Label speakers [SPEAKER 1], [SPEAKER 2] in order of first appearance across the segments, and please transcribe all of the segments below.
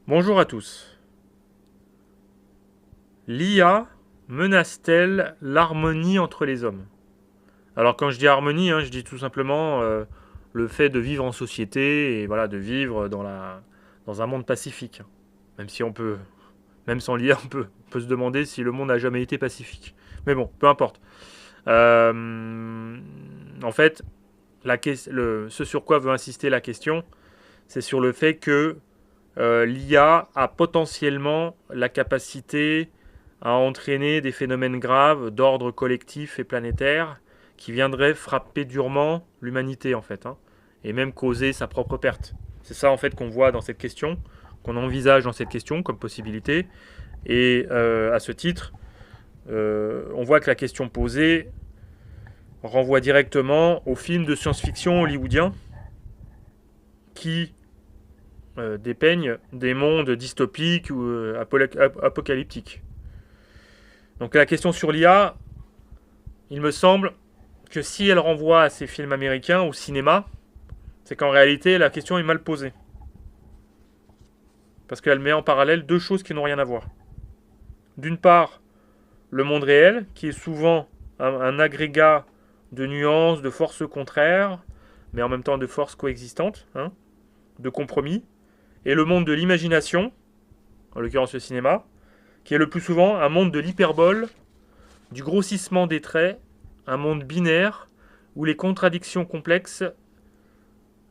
[SPEAKER 1] Bonjour à tous. L'IA menace-t-elle l'harmonie entre les hommes? Alors quand je dis harmonie, je dis tout simplement le fait de vivre en société et voilà, de vivre dans un monde pacifique. Même si on peut, même sans l'IA, on peut se demander si le monde n'a jamais été pacifique. Mais bon, peu importe. En fait, ce sur quoi veut insister la question, c'est sur le fait que l'IA a potentiellement la capacité à entraîner des phénomènes graves d'ordre collectif et planétaire qui viendraient frapper durement l'humanité en fait, et même causer sa propre perte. C'est ça en fait qu'on voit dans cette question, qu'on envisage dans cette question comme possibilité. Et à ce titre, on voit que la question posée renvoie directement aux films de science-fiction hollywoodiens qui dépeignent des mondes dystopiques ou apocalyptiques. Donc la question sur l'IA, il me semble que si elle renvoie à ces films américains au cinéma, c'est qu'en réalité la question est mal posée. Parce qu'elle met en parallèle deux choses qui n'ont rien à voir. D'une part, le monde réel, qui est souvent un agrégat de nuances, de forces contraires, mais en même temps de forces coexistantes, de compromis, et le monde de l'imagination, en l'occurrence le cinéma, qui est le plus souvent un monde de l'hyperbole, du grossissement des traits, un monde binaire où les contradictions complexes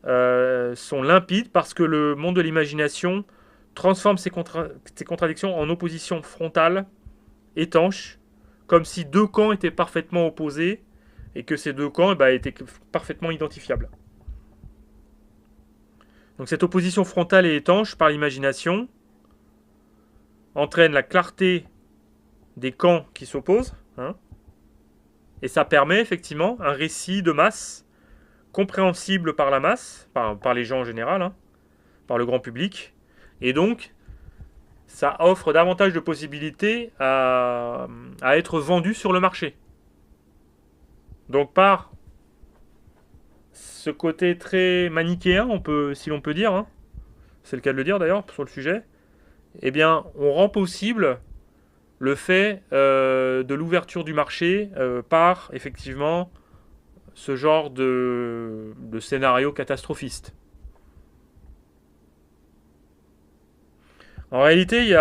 [SPEAKER 1] sont limpides parce que le monde de l'imagination transforme ces contradictions en opposition frontale, étanche, comme si deux camps étaient parfaitement opposés et que ces deux camps étaient parfaitement identifiables. Donc cette opposition frontale et étanche par l'imagination entraîne la clarté des camps qui s'opposent, et ça permet effectivement un récit de masse compréhensible par la masse, par les gens en général, par le grand public, et donc ça offre davantage de possibilités à être vendu sur le marché. Donc par ce côté très manichéen, si l'on peut dire, c'est le cas de le dire d'ailleurs sur le sujet, eh bien on rend possible le fait de l'ouverture du marché par effectivement ce genre de scénario catastrophiste. En réalité, il y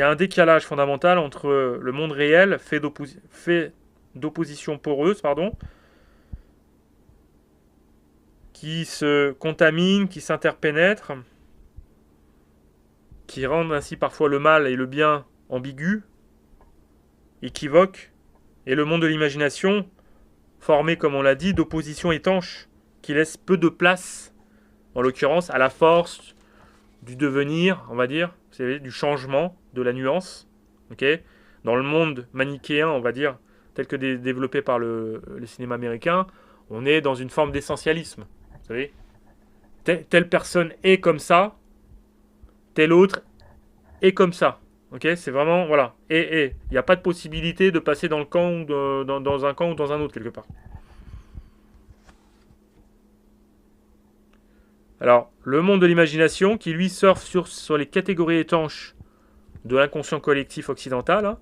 [SPEAKER 1] a un décalage fondamental entre le monde réel, fait d'opposition poreuse, qui se contamine, qui s'interpénètre, qui rendent ainsi parfois le mal et le bien ambigus, équivoques, et le monde de l'imagination, formé, comme on l'a dit, d'oppositions étanches, qui laisse peu de place, en l'occurrence, à la force du devenir, on va dire, vous savez, du changement, de la nuance. Okay, dans le monde manichéen, on va dire, tel que développé par le cinéma américain, on est dans une forme d'essentialisme. Vous savez, telle personne est comme ça, telle autre est comme ça. Ok, c'est vraiment, voilà. Il n'y a pas de possibilité de passer dans le camp ou dans un camp ou dans un autre quelque part. Alors, le monde de l'imagination, qui lui surfe sur les catégories étanches de l'inconscient collectif occidental,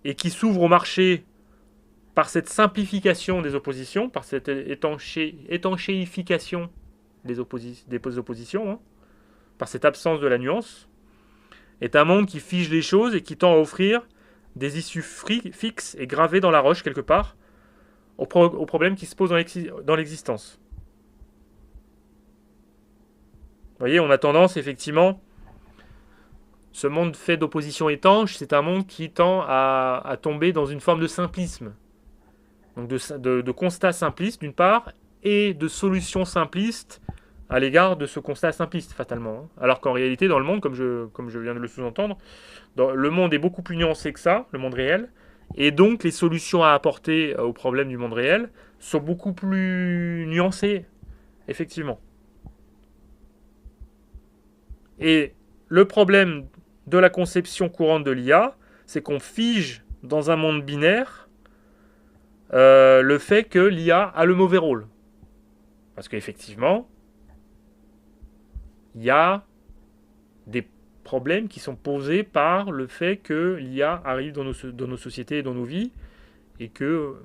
[SPEAKER 1] et qui s'ouvre au marché par cette simplification des oppositions, par cette étanchéification des oppositions, par cette absence de la nuance, est un monde qui fige les choses et qui tend à offrir des issues fixes et gravées dans la roche quelque part aux problèmes qui se posent dans l'existence. Vous voyez, on a tendance effectivement, ce monde fait d'opposition étanche, c'est un monde qui tend à tomber dans une forme de simplisme. Donc de constat simpliste d'une part, et de solution simpliste à l'égard de ce constat simpliste fatalement. Alors qu'en réalité, dans le monde, comme je viens de le sous-entendre, le monde est beaucoup plus nuancé que ça, le monde réel, et donc les solutions à apporter aux problèmes du monde réel sont beaucoup plus nuancées, effectivement. Et le problème de la conception courante de l'IA, c'est qu'on fige dans un monde binaire le fait que l'IA a le mauvais rôle. Parce qu'effectivement, il y a des problèmes qui sont posés par le fait que l'IA arrive dans nos sociétés et dans nos vies, et que,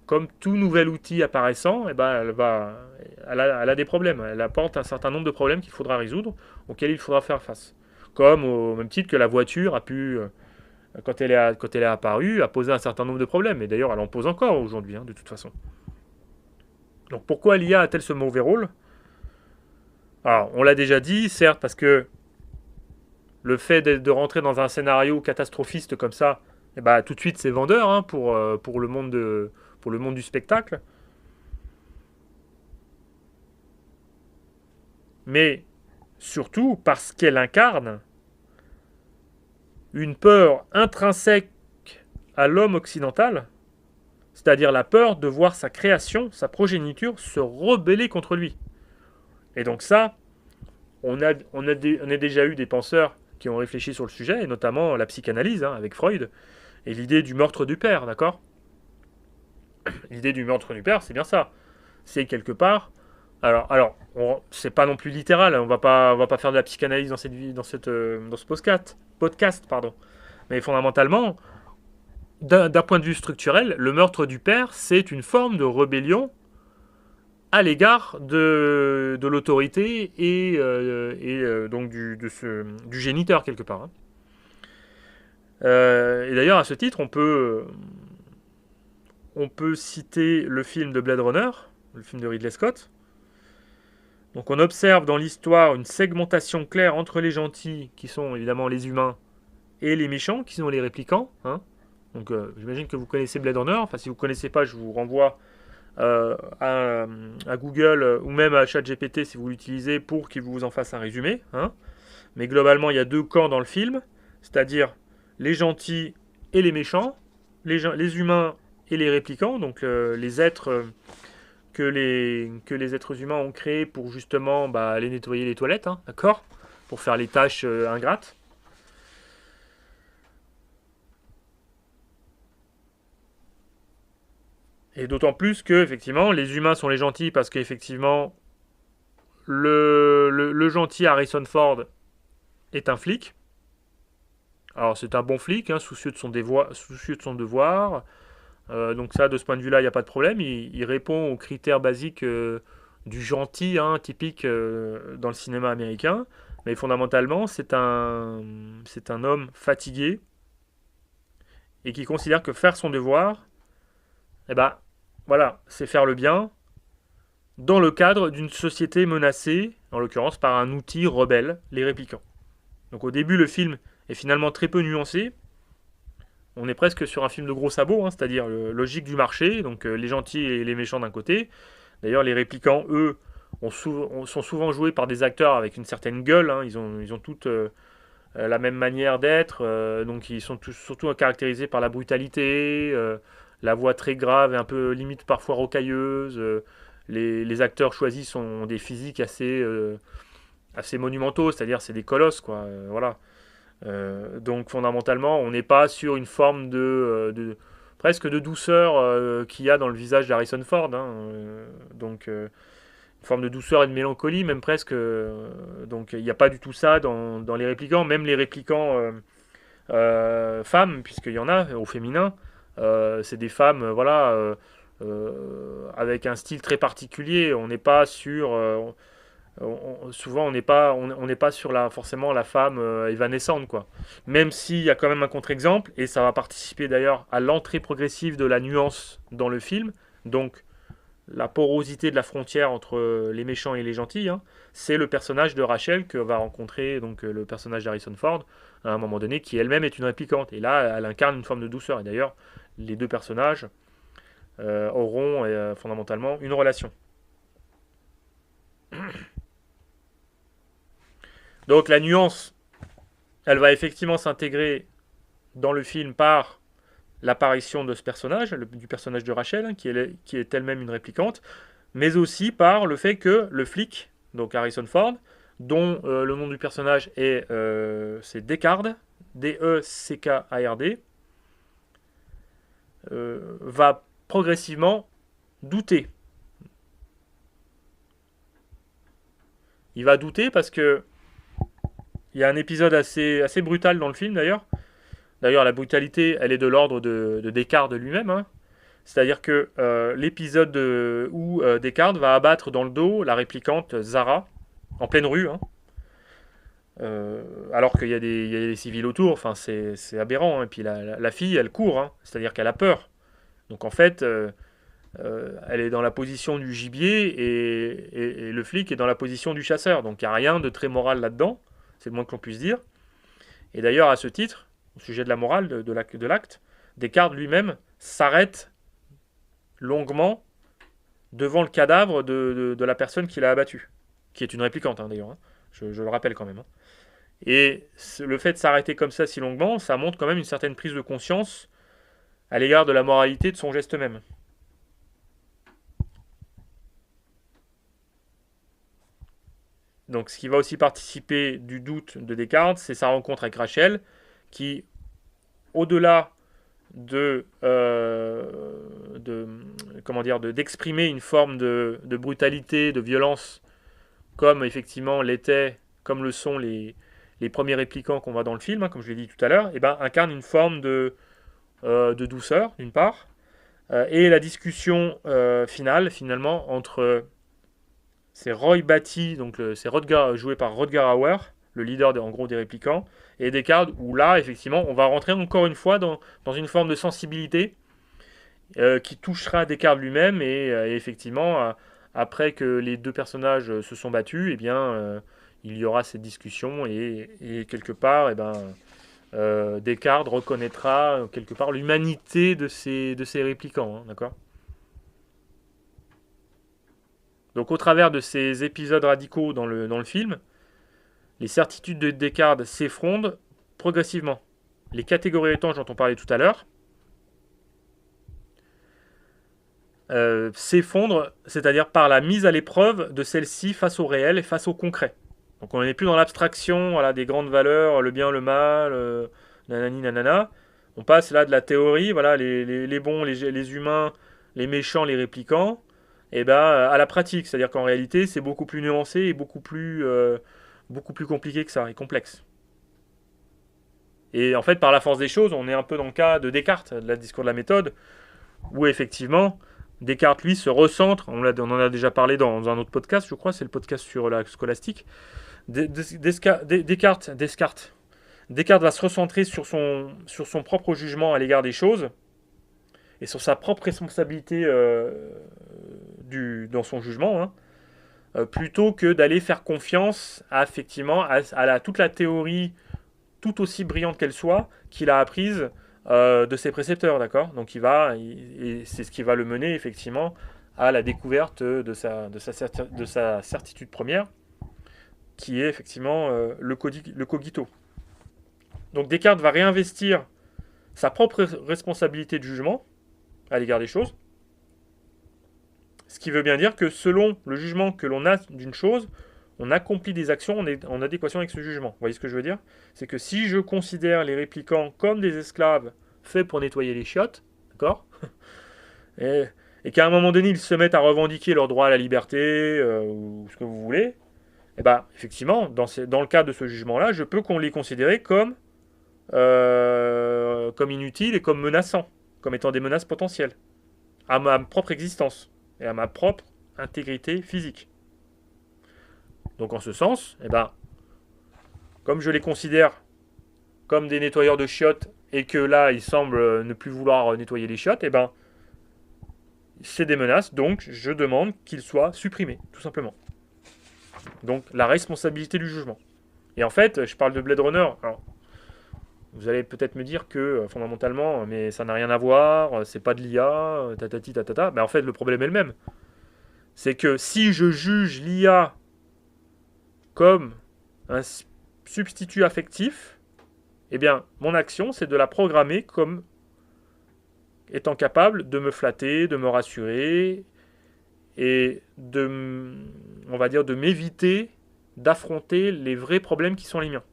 [SPEAKER 1] comme tout nouvel outil apparaissant, eh ben, elle a des problèmes. Elle apporte un certain nombre de problèmes qu'il faudra résoudre, auxquels il faudra faire face. Comme au même titre que la voiture a pu, quand elle est apparue, a posé un certain nombre de problèmes. Et d'ailleurs, elle en pose encore aujourd'hui, hein, de toute façon. Donc pourquoi l'IA a-t-elle ce mauvais rôle? Alors, on l'a déjà dit, certes, parce que le fait de rentrer dans un scénario catastrophiste comme ça, eh ben, tout de suite c'est vendeur, hein, pour le monde du spectacle. Mais surtout parce qu'elle incarne une peur intrinsèque à l'homme occidental, c'est-à-dire la peur de voir sa création, sa progéniture, se rebeller contre lui. Et donc ça, on a déjà eu des penseurs qui ont réfléchi sur le sujet, et notamment la psychanalyse, hein, avec Freud, et l'idée du meurtre du père, d'accord? L'idée du meurtre du père, c'est bien ça. C'est quelque part. Alors, c'est pas non plus littéral. On va pas faire de la psychanalyse dans ce podcast, pardon. Mais fondamentalement, d'un point de vue structurel, le meurtre du père, c'est une forme de rébellion à l'égard de l'autorité et donc du géniteur quelque part, hein. Et d'ailleurs, à ce titre, on peut citer le film de Blade Runner, le film de Ridley Scott. Donc on observe dans l'histoire une segmentation claire entre les gentils, qui sont évidemment les humains, et les méchants, qui sont les réplicants, hein. Donc j'imagine que vous connaissez Blade Runner. Enfin, si vous ne connaissez pas, je vous renvoie à Google ou même à ChatGPT si vous l'utilisez pour qu'il vous en fasse un résumé, hein. Mais globalement, il y a deux camps dans le film, c'est-à-dire les gentils et les méchants, les humains et les réplicants, donc les êtres que les êtres humains ont créés pour justement aller nettoyer les toilettes, hein, d'accord? Pour faire les tâches ingrates. Et d'autant plus que, effectivement, les humains sont les gentils parce qu'effectivement, le gentil Harrison Ford est un flic. Alors, c'est un bon flic, hein, soucieux de son devoir. Donc ça, de ce point de vue-là, il n'y a pas de problème. Il répond aux critères basiques du gentil, hein, typique dans le cinéma américain. Mais fondamentalement, c'est un homme fatigué et qui considère que faire son devoir, eh ben, voilà, c'est faire le bien dans le cadre d'une société menacée, en l'occurrence par un outil rebelle, les réplicants. Donc au début, le film est finalement très peu nuancé. On est presque sur un film de gros sabots, hein, c'est-à-dire logique du marché, donc les gentils et les méchants d'un côté. D'ailleurs, les réplicants, eux, sont souvent joués par des acteurs avec une certaine gueule, hein. Ils ont toutes la même manière d'être, donc ils sont surtout caractérisés par la brutalité, la voix très grave et un peu limite parfois rocailleuse. Les acteurs choisis sont des physiques assez monumentaux, c'est-à-dire c'est des colosses, quoi. Voilà. Donc fondamentalement, on n'est pas sur une forme presque de douceur qu'il y a dans le visage d'Harrison Ford, hein. Donc une forme de douceur et de mélancolie, même presque. Donc il n'y a pas du tout ça dans les réplicants, même les réplicants femmes, puisqu'il y en a au féminin. C'est des femmes, voilà, avec un style très particulier. On n'est pas sur souvent on n'est pas sur forcément la femme évanescente, quoi. Même s'il y a quand même un contre-exemple, et ça va participer d'ailleurs à l'entrée progressive de la nuance dans le film. Donc la porosité de la frontière entre les méchants et les gentils, hein, c'est le personnage de Rachel que va rencontrer donc le personnage d'Harrison Ford à un moment donné, qui elle-même est une réplicante. Et là, elle incarne une forme de douceur. Et d'ailleurs, les deux personnages auront fondamentalement une relation. Donc la nuance, elle va effectivement s'intégrer dans le film par l'apparition de ce personnage, du personnage de Rachel, hein, qui est elle-même une réplicante, mais aussi par le fait que le flic, donc Harrison Ford, dont le nom du personnage c'est Deckard, D-E-C-K-A-R-D, va progressivement douter. Il va douter parce que il y a un épisode assez brutal dans le film d'ailleurs. D'ailleurs, la brutalité, elle est de l'ordre de Descartes de lui-même, hein. C'est-à-dire que l'épisode où Descartes va abattre dans le dos la réplicante Zara, en pleine rue, hein, alors qu'il y a des civils autour, enfin, c'est aberrant, hein. Et puis la fille, elle court, hein, c'est-à-dire qu'elle a peur. Donc en fait, elle est dans la position du gibier et le flic est dans la position du chasseur. Donc il n'y a rien de très moral là-dedans, c'est le moins que l'on puisse dire. Et d'ailleurs, à ce titre, au sujet de la morale de l'acte, Descartes lui-même s'arrête longuement devant le cadavre de la personne qui l'a abattu, qui est une réplicante, hein, d'ailleurs, hein. Je le rappelle quand même, hein. Et le fait de s'arrêter comme ça si longuement, ça montre quand même une certaine prise de conscience à l'égard de la moralité de son geste même. Donc ce qui va aussi participer du doute de Descartes, c'est sa rencontre avec Rachel, qui, au-delà de comment dire, d'exprimer une forme de brutalité, de violence, comme effectivement l'était, comme le sont les premiers réplicants qu'on voit dans le film, hein, comme je l'ai dit tout à l'heure, et ben, incarne une forme de douceur, d'une part, et la discussion finale, finalement, entre c'est Roy Batty, donc c'est joué par Rutger Hauer, le leader en gros des réplicants, et Descartes, où là, effectivement, on va rentrer encore une fois dans une forme de sensibilité qui touchera Descartes lui-même, et effectivement, après que les deux personnages se sont battus, eh bien, il y aura cette discussion, et quelque part, eh ben, Descartes reconnaîtra quelque part l'humanité de ces réplicants, hein, d'accord. Donc au travers de ces épisodes radicaux dans le film, les certitudes de Descartes s'effondrent progressivement. Les catégories étanches dont on parlait tout à l'heure s'effondrent, c'est-à-dire par la mise à l'épreuve de celles-ci face au réel et face au concret. Donc on n'est plus dans l'abstraction, voilà, des grandes valeurs, le bien, le mal, nanani, nanana. On passe là de la théorie, voilà, les bons, les humains, les méchants, les réplicants, et ben, à la pratique. C'est-à-dire qu'en réalité, c'est beaucoup plus nuancé et beaucoup plus compliqué que ça, et complexe. Et en fait, par la force des choses, on est un peu dans le cas de Descartes, de la discours de la méthode, où effectivement, Descartes, lui, se recentre, on en a déjà parlé dans un autre podcast, je crois, c'est le podcast sur la scolastique. Descartes va se recentrer sur son propre jugement à l'égard des choses, et sur sa propre responsabilité dans son jugement, hein, plutôt que d'aller faire confiance effectivement à toute la théorie, tout aussi brillante qu'elle soit, qu'il a apprise de ses précepteurs, d'accord. Donc et c'est ce qui va le mener effectivement à la découverte de sa certitude première, qui est effectivement le cogito. Donc Descartes va réinvestir sa propre responsabilité de jugement à l'égard des choses, ce qui veut bien dire que selon le jugement que l'on a d'une chose, on accomplit des actions en adéquation avec ce jugement. Vous voyez ce que je veux dire? C'est que si je considère les réplicants comme des esclaves faits pour nettoyer les chiottes, d'accord, et qu'à un moment donné, ils se mettent à revendiquer leur droit à la liberté, ou ce que vous voulez, et ben, effectivement, dans le cas de ce jugement-là, je peux qu'on les considérer comme inutiles et comme menaçants, comme étant des menaces potentielles, à ma propre existence et à ma propre intégrité physique. Donc en ce sens, eh ben, comme je les considère comme des nettoyeurs de chiottes et que là, ils semblent ne plus vouloir nettoyer les chiottes, eh ben, c'est des menaces, donc je demande qu'ils soient supprimés, tout simplement. Donc la responsabilité du jugement. Et en fait, je parle de Blade Runner. Alors, vous allez peut-être me dire que fondamentalement, mais ça n'a rien à voir, c'est pas de l'IA, tatati tatata. Mais en fait, le problème est le même. C'est que si je juge l'IA comme un substitut affectif, eh bien, mon action, c'est de la programmer comme étant capable de me flatter, de me rassurer et on va dire, de m'éviter d'affronter les vrais problèmes qui sont les miens.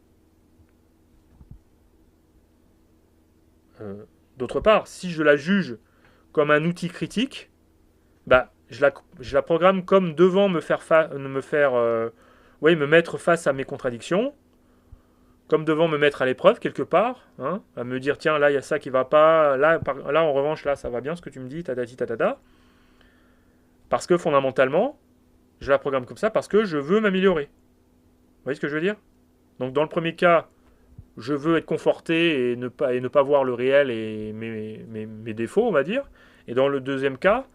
[SPEAKER 1] D'autre part, si je la juge comme un outil critique, bah, je la programme comme devant me mettre face à mes contradictions, comme devant me mettre à l'épreuve quelque part, hein, à me dire tiens là il y a ça qui va pas, là, là en revanche là ça va bien ce que tu me dis, tatati tatata, parce que fondamentalement je la programme comme ça parce que je veux m'améliorer. Vous voyez ce que je veux dire? Donc dans le premier cas, je veux être conforté et ne pas voir le réel et mes défauts, on va dire. Et dans le deuxième cas,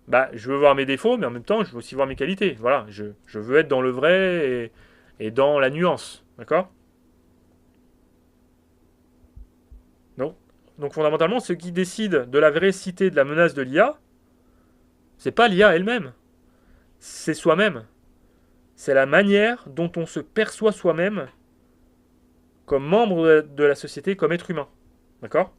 [SPEAKER 1] bah, je veux voir mes défauts, mais en même temps, je veux aussi voir mes qualités. Voilà, je veux être dans le vrai et dans la nuance. D'accord? Donc, donc fondamentalement, ce qui décide de la véracité de la menace de l'IA, c'est pas l'IA elle-même, c'est soi-même. C'est la manière dont on se perçoit soi-même comme membre de la société, comme être humain. D'accord?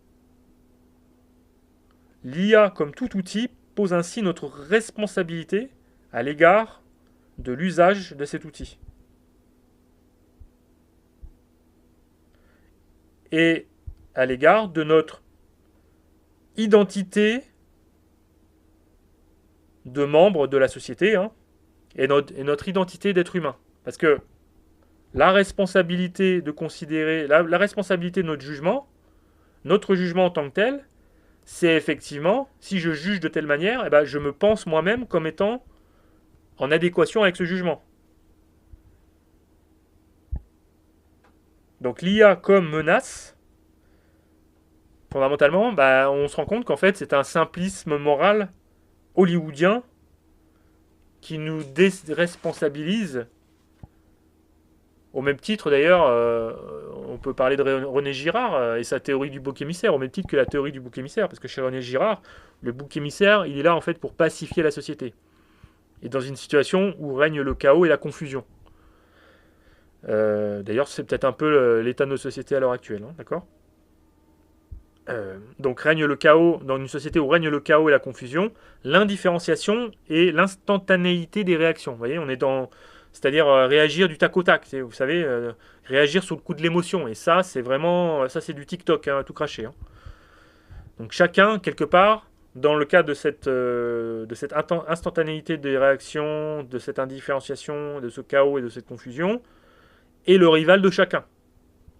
[SPEAKER 1] L'IA, comme tout outil, pose ainsi notre responsabilité à l'égard de l'usage de cet outil. Et à l'égard de notre identité de membre de la société, hein, et notre identité d'être humain. Parce que la responsabilité de considérer, la responsabilité de notre jugement en tant que tel, c'est effectivement, si je juge de telle manière, eh ben, je me pense moi-même comme étant en adéquation avec ce jugement. Donc l'IA comme menace, fondamentalement, bah, on se rend compte qu'en fait c'est un simplisme moral hollywoodien qui nous déresponsabilise. Au même titre d'ailleurs, on peut parler de René Girard et sa théorie du bouc émissaire, au même titre que la théorie du bouc émissaire, parce que chez René Girard, le bouc émissaire, il est là en fait pour pacifier la société. Et dans une situation où règne le chaos et la confusion. D'ailleurs, c'est peut-être un peu l'état de nos sociétés à l'heure actuelle, hein, d'accord? Donc règne le chaos, dans une société où règne le chaos et la confusion, l'indifférenciation et l'instantanéité des réactions. Vous voyez, on est dans, c'est-à-dire réagir du tac au tac. Vous savez, réagir sous le coup de l'émotion. Et ça, c'est vraiment, ça c'est du TikTok, hein, tout craché. Hein. Donc chacun, quelque part, dans le cas de cette instantanéité des réactions, de cette indifférenciation, de ce chaos et de cette confusion, est le rival de chacun.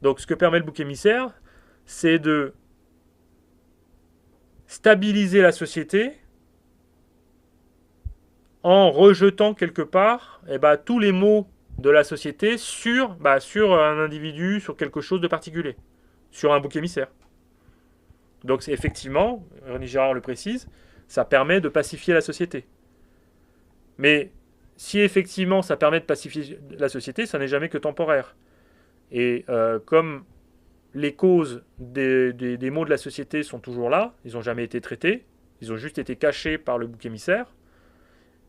[SPEAKER 1] Donc ce que permet le bouc émissaire, c'est de stabiliser la société en rejetant quelque part tous les maux de la société sur un individu, sur quelque chose de particulier, sur un bouc émissaire. Donc effectivement, René Girard le précise, ça permet de pacifier la société. Mais si effectivement ça permet de pacifier la société, ça n'est jamais que temporaire. Et comme les causes des maux de la société sont toujours là, ils n'ont jamais été traités, ils ont juste été cachés par le bouc émissaire,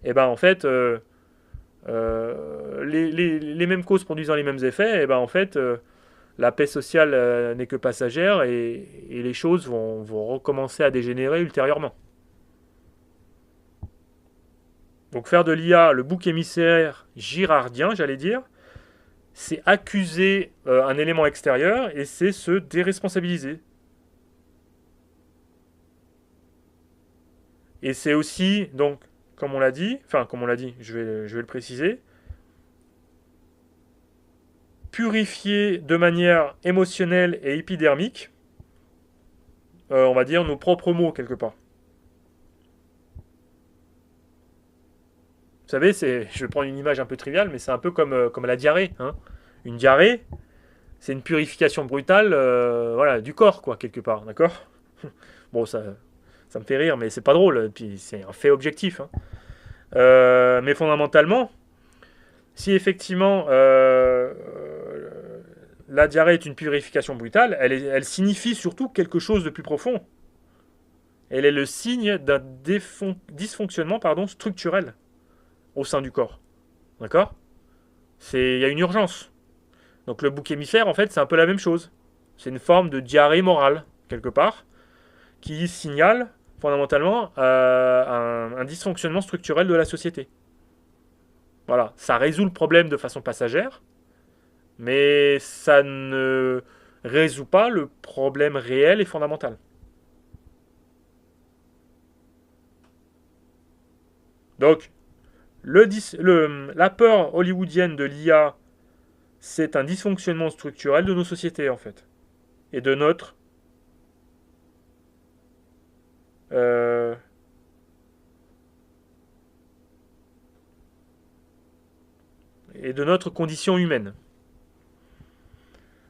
[SPEAKER 1] et ben en fait, les mêmes causes produisant les mêmes effets, et ben en fait, la paix sociale n'est que passagère et les choses vont recommencer à dégénérer ultérieurement. Donc faire de l'IA le bouc émissaire girardien, j'allais dire, c'est accuser un élément extérieur et c'est se déresponsabiliser. Et c'est aussi, donc, comme on l'a dit, je vais le préciser, purifier de manière émotionnelle et épidermique, on va dire, nos propres mots quelque part. Vous savez, je vais prendre une image un peu triviale, mais c'est un peu comme la diarrhée. Hein. Une diarrhée, c'est une purification brutale voilà, du corps, quoi, quelque part, d'accord? Bon, ça me fait rire, mais c'est pas drôle, puis c'est un fait objectif. Hein. Mais fondamentalement, si effectivement la diarrhée est une purification brutale, elle signifie surtout quelque chose de plus profond. Elle est le signe d'un dysfonctionnement structurel au sein du corps. D'accord? Il y a une urgence. Donc le bouc émissaire, en fait, c'est un peu la même chose. C'est une forme de diarrhée morale, quelque part, qui signale fondamentalement un dysfonctionnement structurel de la société. Voilà, ça résout le problème de façon passagère, mais ça ne résout pas le problème réel et fondamental. Donc, la peur hollywoodienne de l'IA, c'est un dysfonctionnement structurel de nos sociétés, en fait. Et de notre... euh, et de notre condition humaine.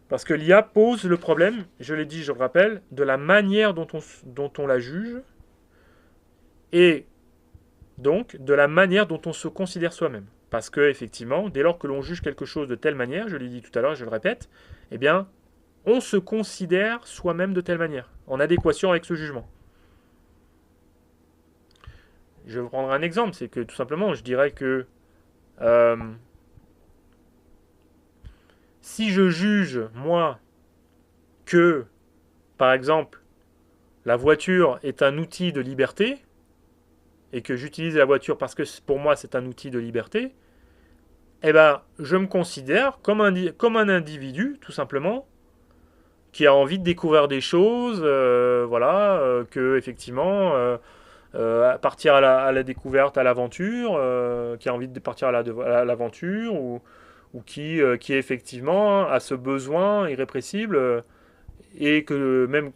[SPEAKER 1] Parce que l'IA pose le problème, je l'ai dit, je le rappelle, de la manière dont on la juge et donc de la manière dont on se considère soi-même. Parce que, effectivement, dès lors que l'on juge quelque chose de telle manière, je l'ai dit tout à l'heure, je le répète, eh bien, on se considère soi-même de telle manière, en adéquation avec ce jugement. Je vais prendre un exemple, c'est que tout simplement, je dirais que euh, si je juge, moi, que, par exemple, la voiture est un outil de liberté, et que j'utilise la voiture parce que pour moi c'est un outil de liberté, eh ben, je me considère comme un individu, tout simplement, qui a envie de découvrir des choses, voilà, que effectivement, partir à la découverte, à l'aventure, qui a envie de partir à l'aventure, ou qui effectivement a ce besoin irrépressible, et que même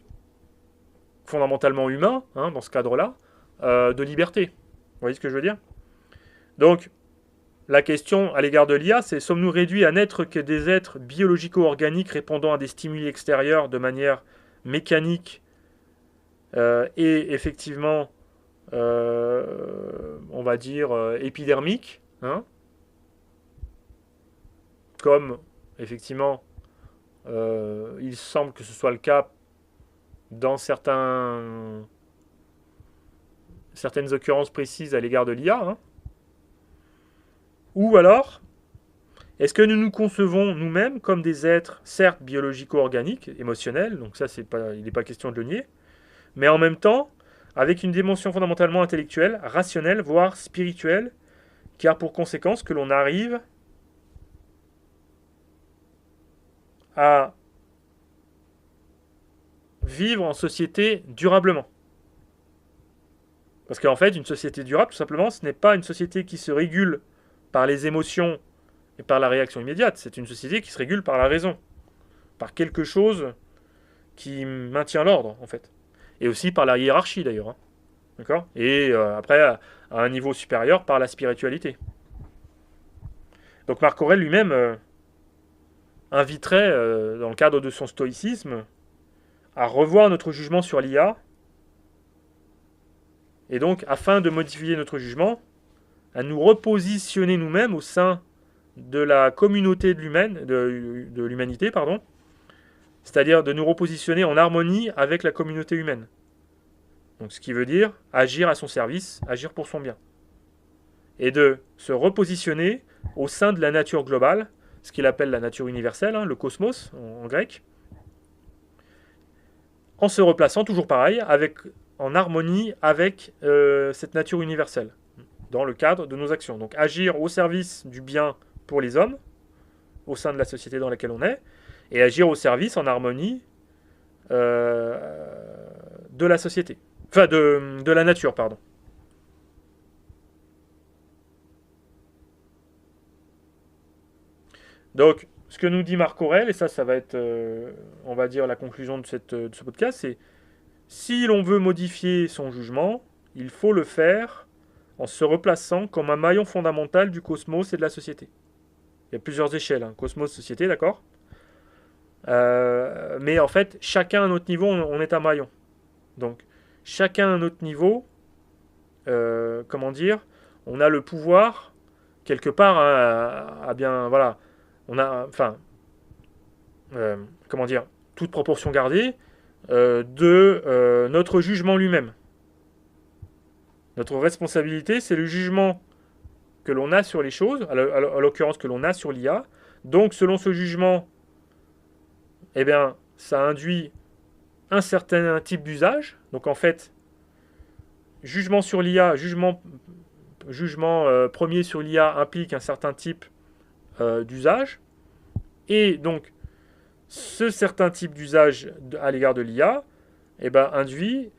[SPEAKER 1] fondamentalement humain, hein, dans ce cadre-là, de liberté. Vous voyez ce que je veux dire? Donc, la question à l'égard de l'IA, c'est sommes-nous réduits à n'être que des êtres biologico-organiques répondant à des stimuli extérieurs de manière mécanique et effectivement, on va dire, épidermique, hein, comme effectivement il semble que ce soit le cas dans certaines occurrences précises à l'égard de l'IA, hein. Ou alors, est-ce que nous nous concevons nous-mêmes comme des êtres, certes biologico-organiques, émotionnels, donc ça, il n'est pas question de le nier, mais en même temps, avec une dimension fondamentalement intellectuelle, rationnelle, voire spirituelle, qui a pour conséquence que l'on arrive à vivre en société durablement. Parce qu'en fait, une société durable, tout simplement, ce n'est pas une société qui se régule par les émotions et par la réaction immédiate. C'est une société qui se régule par la raison, par quelque chose qui maintient l'ordre, en fait. Et aussi par la hiérarchie, d'ailleurs. Hein. D'accord? Et après, à un niveau supérieur, par la spiritualité. Donc Marc Aurèle lui-même inviterait, dans le cadre de son stoïcisme, à revoir notre jugement sur l'IA, et donc, afin de modifier notre jugement, à nous repositionner nous-mêmes au sein de la communauté de l'humanité, pardon, c'est-à-dire de nous repositionner en harmonie avec la communauté humaine. Donc, ce qui veut dire agir à son service, agir pour son bien. Et de se repositionner au sein de la nature globale, ce qu'il appelle la nature universelle, hein, le cosmos en grec, en se replaçant toujours pareil, en harmonie avec cette nature universelle, dans le cadre de nos actions. Donc agir au service du bien pour les hommes, au sein de la société dans laquelle on est, et agir au service en harmonie de la société. Enfin, de la nature, pardon. Donc, ce que nous dit Marc Aurèle, et ça va être, on va dire, la conclusion de ce podcast, c'est si l'on veut modifier son jugement, il faut le faire en se replaçant comme un maillon fondamental du cosmos et de la société. Il y a plusieurs échelles, hein, cosmos, société, d'accord, mais en fait, chacun à notre niveau, on est un maillon. Donc, chacun à notre niveau, comment dire, on a le pouvoir, quelque part, à bien, voilà, on a, enfin, comment dire, toute proportion gardée, de notre jugement lui-même. Notre responsabilité, c'est le jugement que l'on a sur les choses, à l'occurrence que l'on a sur l'IA. Donc, selon ce jugement, eh bien, ça induit un certain type d'usage. Donc, en fait, jugement sur l'IA, jugement premier sur l'IA implique un certain type d'usage. Et donc, ce certain type d'usage à l'égard de l'IA induit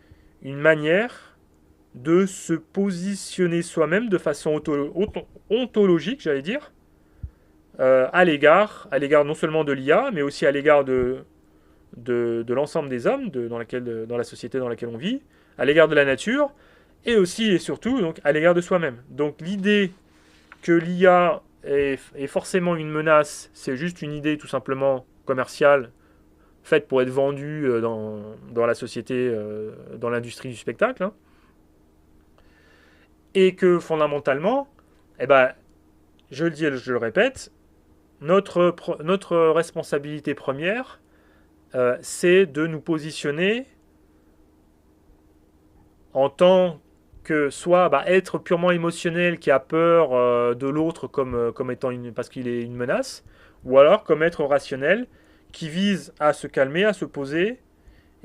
[SPEAKER 1] une manière de se positionner soi-même de façon ontologique, j'allais dire, à l'égard non seulement de l'IA, mais aussi à l'égard de l'ensemble des hommes dans la société dans laquelle on vit, à l'égard de la nature, et aussi et surtout donc, à l'égard de soi-même. Donc l'idée que l'IA est forcément une menace, c'est juste une idée tout simplement commerciale, faite pour être vendue dans la société, dans l'industrie du spectacle, hein. Et que fondamentalement, eh ben, je le dis et je le répète, notre responsabilité première, c'est de nous positionner en tant que soit être purement émotionnel qui a peur de l'autre comme étant parce qu'il est une menace, ou alors comme être rationnel qui vise à se calmer, à se poser,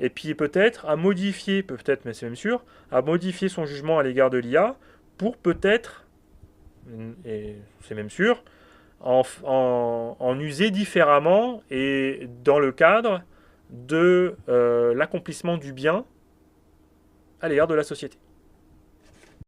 [SPEAKER 1] et puis peut-être à modifier, peut-être, mais c'est même sûr, à modifier son jugement à l'égard de l'IA pour peut-être, et c'est même sûr, en user différemment et dans le cadre de l'accomplissement du bien à l'égard de la société.